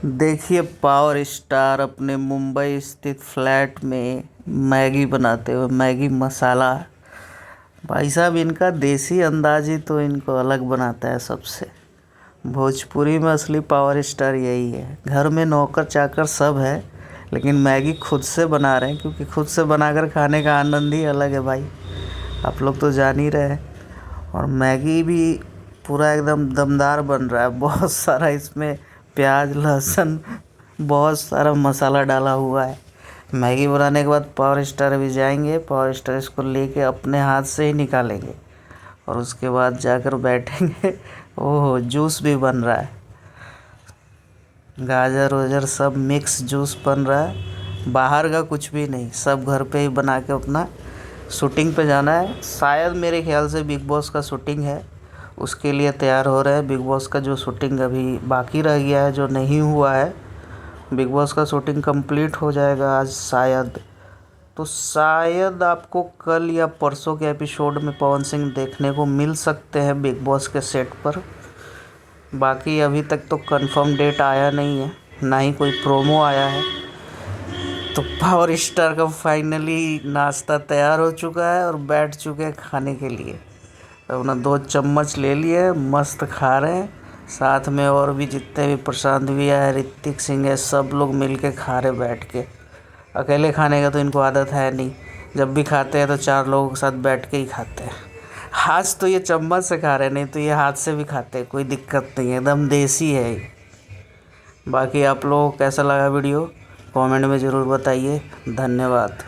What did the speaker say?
देखिए power star अपने मुंबई स्थित फ्लैट में मैगी बनाते हुए, मैगी मसाला। भाई साहब इनका देसी अंदाज ही तो इनको अलग बनाता है सबसे। भोजपुरी में असली पावर स्टार यही है। घर में नौकर चाकर सब है, लेकिन मैगी खुद से बना रहे हैं, क्योंकि खुद से बनाकर खाने का आनंद ही अलग है भाई। आप लोग तो जान ही रहे हैं। और मैगी भी पूरा एकदम दमदार बन रहा है। बहुत सारा इसमें प्याज लहसुन, बहुत सारा मसाला डाला हुआ है। मैगी बनाने के बाद पावर स्टार भी जाएंगे, पावर स्टार इसको लेके अपने हाथ से ही निकालेंगे और उसके बाद जाकर बैठेंगे। ओह, जूस भी बन रहा है, गाजर वाजर सब मिक्स जूस बन रहा है। बाहर का कुछ भी नहीं, सब घर पे ही बना के अपना शूटिंग पे जाना है। शायद मेरे ख्याल से बिग बॉस का शूटिंग है, उसके लिए तैयार हो रहे हैं। बिग बॉस का जो शूटिंग अभी बाकी रह गया है, जो नहीं हुआ है, बिग बॉस का शूटिंग कंप्लीट हो जाएगा आज शायद। तो शायद आपको कल या परसों के एपिसोड में पवन सिंह देखने को मिल सकते हैं बिग बॉस के सेट पर। बाकी अभी तक तो कंफर्म डेट आया नहीं है, ना ही कोई प्रोमो आया है। तो पावर स्टार का फाइनली नाश्ता तैयार हो चुका है और बैठ चुके हैं खाने के लिए। अपना 2 चम्मच ले लिए, मस्त खा रहे हैं। साथ में और भी जितने भी प्रशांत भैया है, ऋतिक सिंह है, सब लोग मिल के खा रहे बैठ के। अकेले खाने का तो इनको आदत है नहीं, जब भी खाते हैं तो 4 लोगों के साथ बैठ के ही खाते हैं। आज तो ये चम्मच से खा रहे, नहीं तो ये हाथ से भी खाते हैं, कोई दिक्कत नहीं है, एकदम देसी है ये। बाकी आप लोगों को कैसा लगा वीडियो, कमेंट में ज़रूर बताइए। धन्यवाद।